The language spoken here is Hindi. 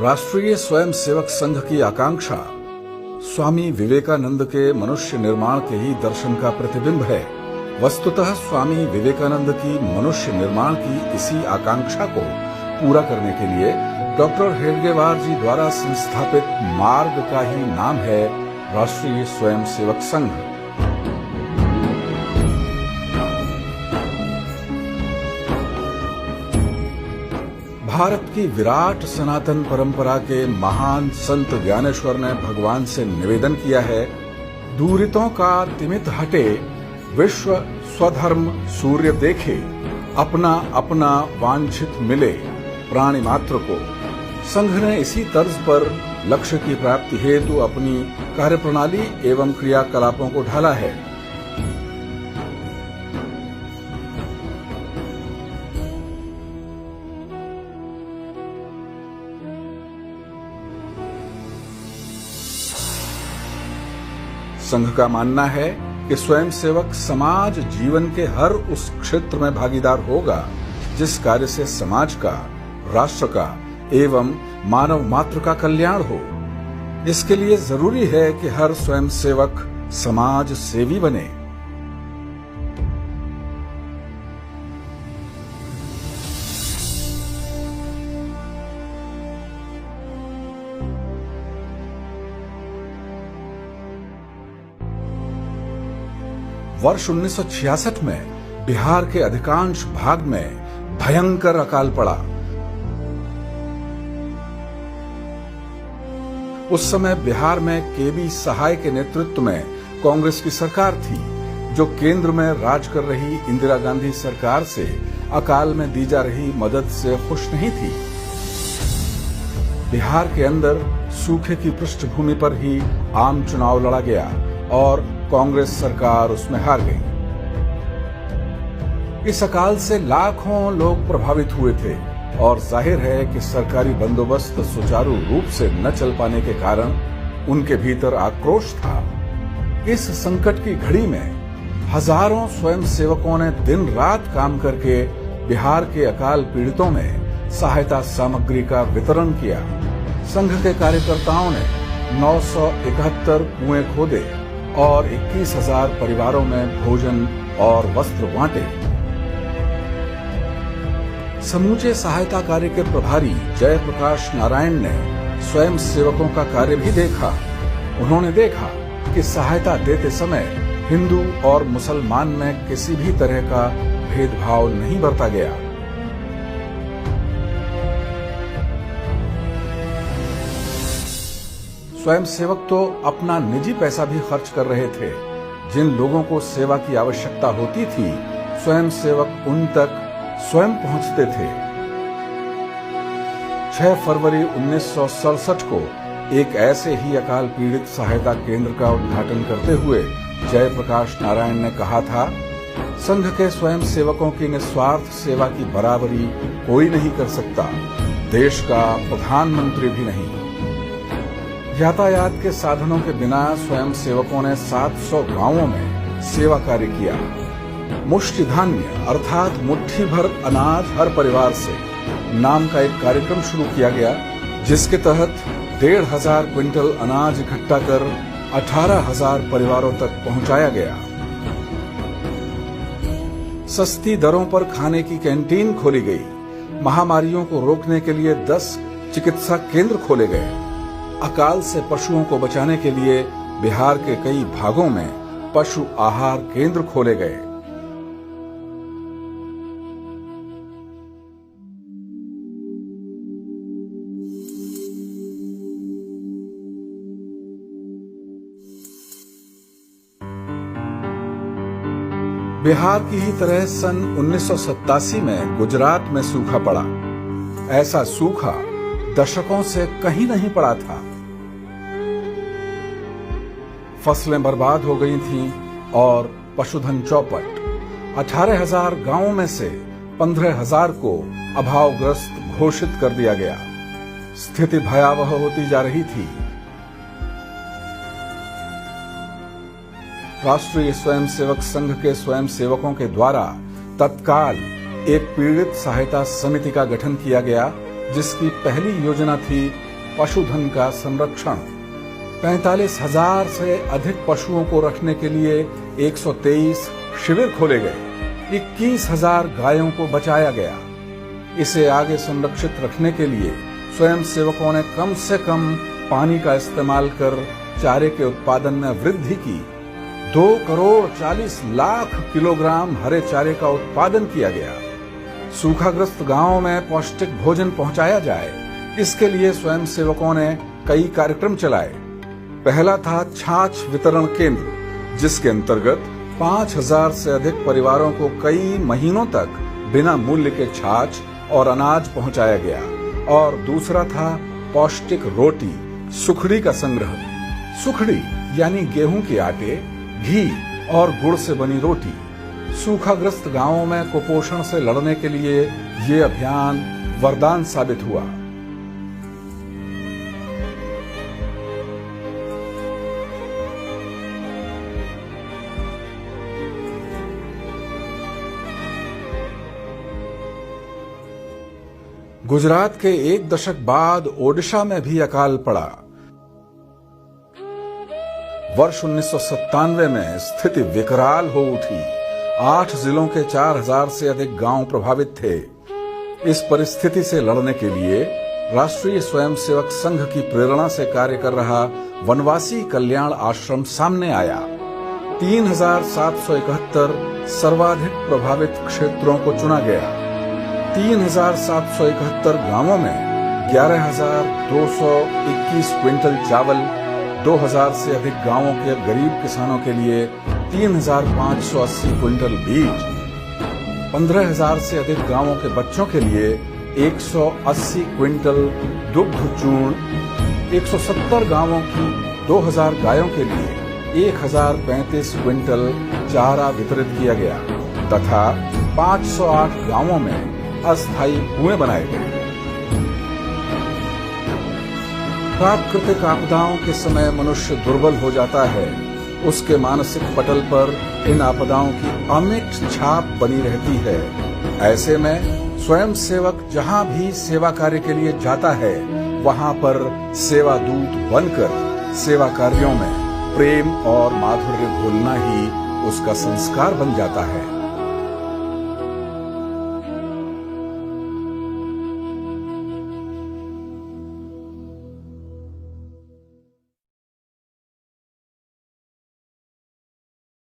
राष्ट्रीय स्वयंसेवक संघ की आकांक्षा स्वामी विवेकानंद के मनुष्य निर्माण के ही दर्शन का प्रतिबिंब है। वस्तुतः स्वामी विवेकानंद की मनुष्य निर्माण की इसी आकांक्षा को पूरा करने के लिए डॉक्टर हेडगेवार जी द्वारा संस्थापित मार्ग का ही नाम है राष्ट्रीय स्वयंसेवक संघ। भारत की विराट सनातन परंपरा के महान संत ज्ञानेश्वर ने भगवान से निवेदन किया है, दूरितों का तिमित हटे, विश्व स्वधर्म सूर्य देखे, अपना अपना वांछित मिले प्राणी मात्र को। संघ ने इसी तर्ज पर लक्ष्य की प्राप्ति हेतु अपनी कार्यप्रणाली एवं क्रियाकलापों को ढाला है। संघ का मानना है कि स्वयंसेवक समाज जीवन के हर उस क्षेत्र में भागीदार होगा जिस कार्य से समाज का, राष्ट्र का एवं मानव मात्र का कल्याण हो। इसके लिए जरूरी है कि हर स्वयंसेवक समाज सेवी बने। वर्ष 1966 में बिहार के अधिकांश भाग में भयंकर अकाल पड़ा। उस समय बिहार में केबी सहाय के नेतृत्व में कांग्रेस की सरकार थी, जो केंद्र में राज कर रही इंदिरा गांधी सरकार से अकाल में दी जा रही मदद से खुश नहीं थी। बिहार के अंदर सूखे की पृष्ठभूमि पर ही आम चुनाव लड़ा गया और कांग्रेस सरकार उसमें हार गई। इस अकाल से लाखों लोग प्रभावित हुए थे और जाहिर है कि सरकारी बंदोबस्त सुचारू रूप से न चल पाने के कारण उनके भीतर आक्रोश था। इस संकट की घड़ी में हजारों स्वयंसेवकों ने दिन रात काम करके बिहार के अकाल पीड़ितों में सहायता सामग्री का वितरण किया। संघ के कार्यकर्ताओं ने 971 कुएं खोदे और 21,000 परिवारों में भोजन और वस्त्र बांटे। समूचे सहायता कार्य के प्रभारी जयप्रकाश नारायण ने स्वयं सेवकों का कार्य भी देखा। उन्होंने देखा कि सहायता देते समय हिंदू और मुसलमान में किसी भी तरह का भेदभाव नहीं बरता गया। स्वयंसेवक तो अपना निजी पैसा भी खर्च कर रहे थे। जिन लोगों को सेवा की आवश्यकता होती थी, स्वयंसेवक उन तक स्वयं पहुंचते थे। 6 फरवरी 1967 को एक ऐसे ही अकाल पीड़ित सहायता केंद्र का उद्घाटन करते हुए जयप्रकाश नारायण ने कहा था, संघ के स्वयंसेवकों की निस्वार्थ सेवा की बराबरी कोई नहीं कर सकता, देश का प्रधानमंत्री भी नहीं। यातायात के साधनों के बिना स्वयंसेवकों ने 700 गांवों में सेवा कार्य किया। मुष्टि धान्य अर्थात मुट्ठी भर अनाज हर परिवार से नाम का एक कार्यक्रम शुरू किया गया, जिसके तहत 1,500 क्विंटल अनाज इकट्ठा कर 18,000 परिवारों तक पहुंचाया गया। सस्ती दरों पर खाने की कैंटीन खोली गई। महामारियों को रोकने के लिए 10 चिकित्सा केंद्र खोले गए। अकाल से पशुओं को बचाने के लिए बिहार के कई भागों में पशु आहार केंद्र खोले गए। बिहार की ही तरह सन 1987 में गुजरात में सूखा पड़ा। ऐसा सूखा दशकों से कहीं नहीं पड़ा था। फसलें बर्बाद हो गई थीं और पशुधन चौपट। 18,000 गांवों में से 15,000 को अभावग्रस्त घोषित कर दिया गया। स्थिति भयावह होती जा रही थी। राष्ट्रीय स्वयंसेवक संघ के स्वयंसेवकों के द्वारा तत्काल एक पीड़ित सहायता समिति का गठन किया गया, जिसकी पहली योजना थी पशुधन का संरक्षण, 45,000 से अधिक पशुओं को रखने के लिए 123 शिविर खोले गए, 21,000 गायों को बचाया गया। इसे आगे संरक्षित रखने के लिए स्वयं सेवकों ने कम से कम पानी का इस्तेमाल कर चारे के उत्पादन में वृद्धि की। 2,40,00,000 किलोग्राम हरे चारे का उत्पादन किया गया। सूखाग्रस्त गांवों में पौष्टिक भोजन पहुंचाया जाए, इसके लिए स्वयं सेवकों ने कई कार्यक्रम चलाए। पहला था छाछ वितरण केंद्र, जिसके अंतर्गत 5,000 से अधिक परिवारों को कई महीनों तक बिना मूल्य के छाछ और अनाज पहुंचाया गया। और दूसरा था पौष्टिक रोटी, सुखड़ी का संग्रह। सुखड़ी यानी गेहूं के आटे, घी और गुड़ से बनी रोटी। सूखाग्रस्त गांवों में कुपोषण से लड़ने के लिए ये अभियान वरदान साबित हुआ। गुजरात के एक दशक बाद ओडिशा में भी अकाल पड़ा। वर्ष 1997 में स्थिति विकराल हो उठी। 8 जिलों के 4,000 से अधिक गांव प्रभावित थे। इस परिस्थिति से लड़ने के लिए राष्ट्रीय स्वयंसेवक संघ की प्रेरणा से कार्य कर रहा वनवासी कल्याण आश्रम सामने आया। 3,771 सर्वाधिक प्रभावित क्षेत्रों को चुना गया। 3,771 गांवों में 11,221 क्विंटल चावल, 2,000 से अधिक गांवों के गरीब किसानों के लिए 3,580 क्विंटल बीज, 15,000 से अधिक गांवों के बच्चों के लिए 180 क्विंटल दुग्ध चूर्ण, 170 गांवों की 2,000 गायों के लिए 1,035 क्विंटल चारा वितरित किया गया तथा 508 गांवों में अस्थायी कुएं बनाए गए। प्राकृतिक आपदाओं के समय मनुष्य दुर्बल हो जाता है। उसके मानसिक पटल पर इन आपदाओं की अमिट छाप बनी रहती है। ऐसे में स्वयं सेवक जहां भी सेवा कार्य के लिए जाता है, वहां पर सेवा दूत बनकर सेवा कार्यों में प्रेम और माधुर्य घोलना ही उसका संस्कार बन जाता है।